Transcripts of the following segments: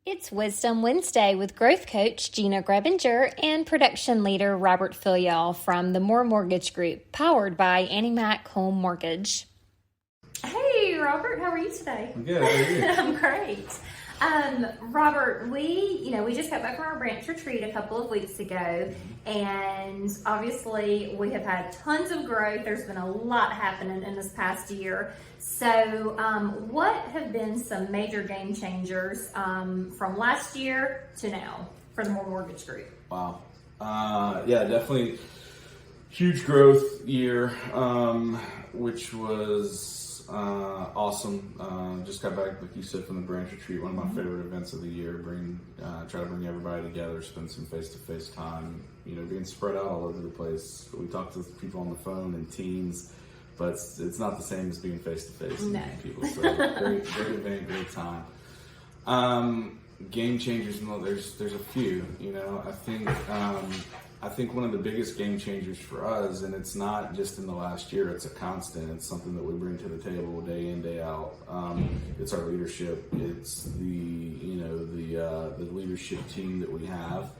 It's Wisdom Wednesday with growth coach Gina Grebinger and production leader Robert Filial from the More Mortgage Group, powered by Annie Mac Home Mortgage. Hey, Robert, how are you today? I'm good. How are you? I'm great. Robert, we just got back from our branch retreat a couple of weeks ago, and obviously we have had tons of growth. There's been a lot happening in this past year. So, what have been some major game changers from last year to now for the More Mortgage Group? Wow. Yeah, definitely huge growth year, which was awesome. Just got back, like you said, from the branch retreat. One of my favorite events of the year. Try to bring everybody together, spend some face-to-face time. Being spread out all over the place. We talked to people on the phone and Teams, but it's not the same as being face-to-face and meeting people. So great event, great time. Game changers, there's a few. I think one of the biggest game changers for us, and it's not just in the last year, it's a constant. It's something that we bring to the table day in, day out. It's our leadership. It's the leadership team that we have,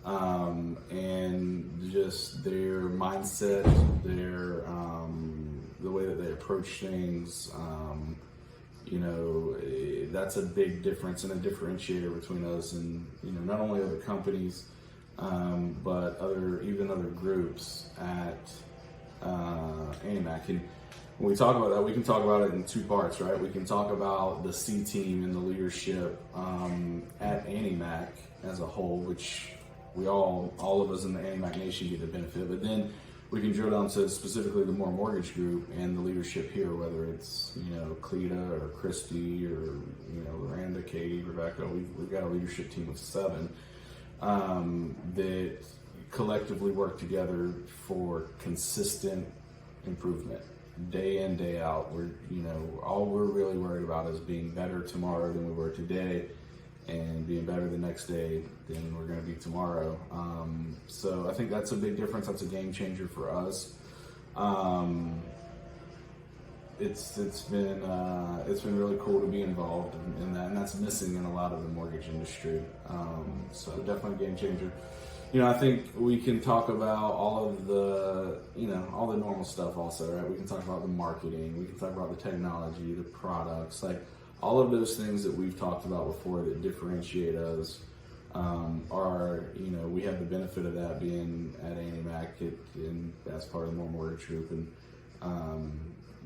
and just their mindset, the way that they approach things. That's a big difference and a differentiator between us and not only other companies, but other groups at ANIMAC. And when we talk about that, we can talk about it in two parts, right? We can talk about the C team and the leadership at ANIMAC as a whole, which we all of us in the ANIMAC Nation get the benefit. But then we can drill down to specifically the More Mortgage Group and the leadership here, whether it's Cleta or Christy or Miranda, Katie, Rebecca. We've got a leadership team of 7. That collectively work together for consistent improvement, day in, day out. All we're really worried about is being better tomorrow than we were today, and being better the next day than we're going to be tomorrow. So I think that's a big difference. That's a game changer for us. It's been really cool to be involved in that, and that's missing in a lot of the mortgage industry. So definitely a game changer. I think we can talk about all of the all the normal stuff also, right? We can talk about the marketing, we can talk about the technology, the products, like all of those things that we've talked about before that differentiate us. We have the benefit of that being at ANIMAC and as part of the More Mortgage Group, and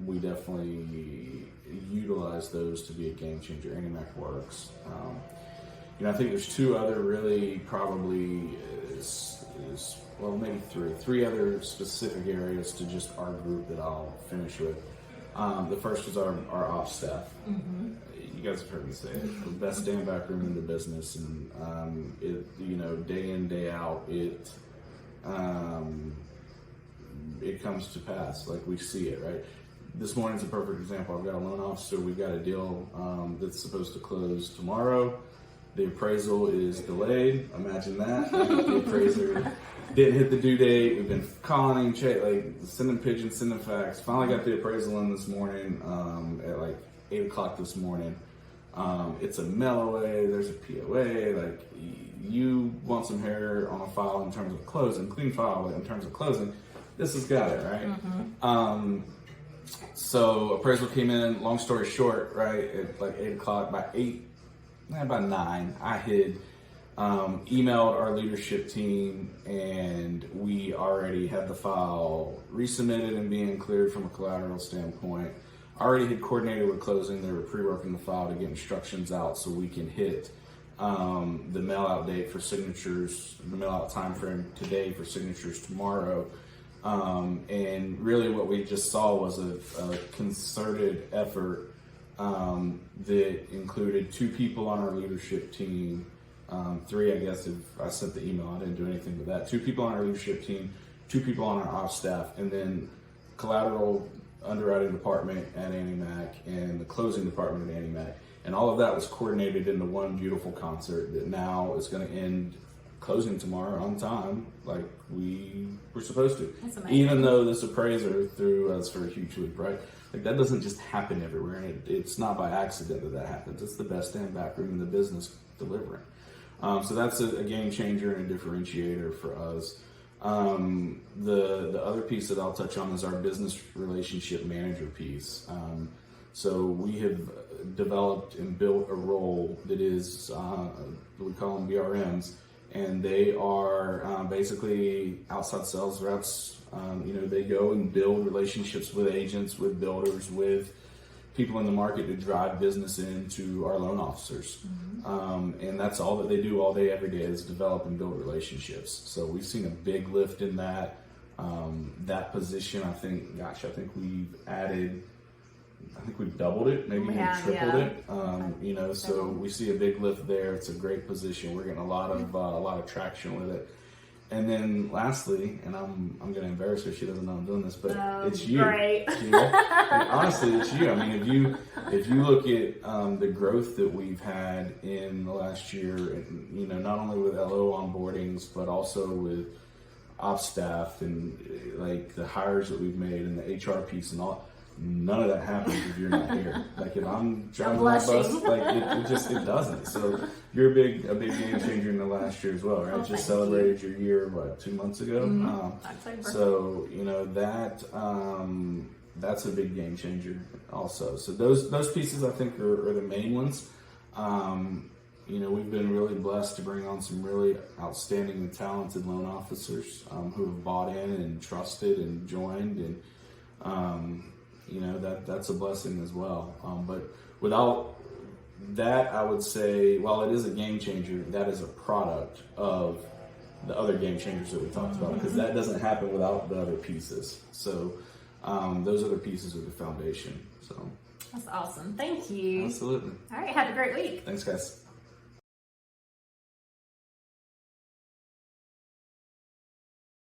we definitely utilize those to be a game changer. ANIMAC works. I think there's 2 other really probably maybe 3 other specific areas to just our group that I'll finish with. The first is our ops staff. Mm-hmm. You guys have heard me say it, the best damn back room in the business, and day in, day out, it comes to pass. Like, we see it, right? This morning's a perfect example. I've got a loan officer. We've got a deal that's supposed to close tomorrow. The appraisal is delayed. Imagine that. The appraiser didn't hit the due date. We've been calling him, sending pigeons, sending fax. Finally got the appraisal in this morning at 8 o'clock this morning. It's a mail away. There's a POA. You want some hair on a file in terms of closing, clean file in terms of closing. This has got it, right? Mm-hmm. So appraisal came in, long story short, right, at 8 o'clock. By 9, I had emailed our leadership team, and we already had the file resubmitted and being cleared from a collateral standpoint. Already had coordinated with closing. They were pre-working the file to get instructions out so we can hit the mail out date for signatures, the mail out time frame today for signatures tomorrow. And really what we just saw was a concerted effort that included 2 people on our leadership team, 3, I guess, if I sent the email. I didn't do anything with that. 2 people on our leadership team, 2 people on our ops staff, and then collateral underwriting department at ANIMAC and the closing department at ANIMAC. And all of that was coordinated into one beautiful concert that now is going to end closing tomorrow on time, like we were supposed to. That's amazing. Even though this appraiser threw us for a huge loop, right? Like, that doesn't just happen everywhere, and it's not by accident that happens. It's the best damn back room in the business delivering. So that's a game changer and a differentiator for us. The other piece that I'll touch on is our business relationship manager piece. So we have developed and built a role that is, we call them BRMs, and they are basically outside sales reps. They go and build relationships with agents, with builders, with people in the market to drive business into our loan officers. And that's all that they do all day, every day, is develop and build relationships. So we've seen a big lift in that. That position, I think we've doubled it, maybe even tripled it. So we see a big lift there. It's a great position. We're getting a lot of traction with it. And then lastly, and I'm going to embarrass her, she doesn't know I'm doing this, but it's you. Great. And honestly, it's you. I mean, if you look at the growth that we've had in the last year, and, not only with LO onboardings, but also with ops staff and like the hires that we've made and the HR piece and all, none of that happens if you're not here. Like if I'm driving my bus, like it doesn't. So you're a big game changer in the last year as well, right? Just celebrated your year 2 months ago. So that's a big game changer also. So those pieces I think are the main ones. We've been really blessed to bring on some really outstanding and talented loan officers who have bought in and trusted and joined, and that's a blessing as well. But without that, I would say, while it is a game changer, that is a product of the other game changers that we talked about, because that doesn't happen without the other pieces. So those other pieces are the foundation. So that's awesome. Thank you. Absolutely. All right. Have a great week. Thanks, guys.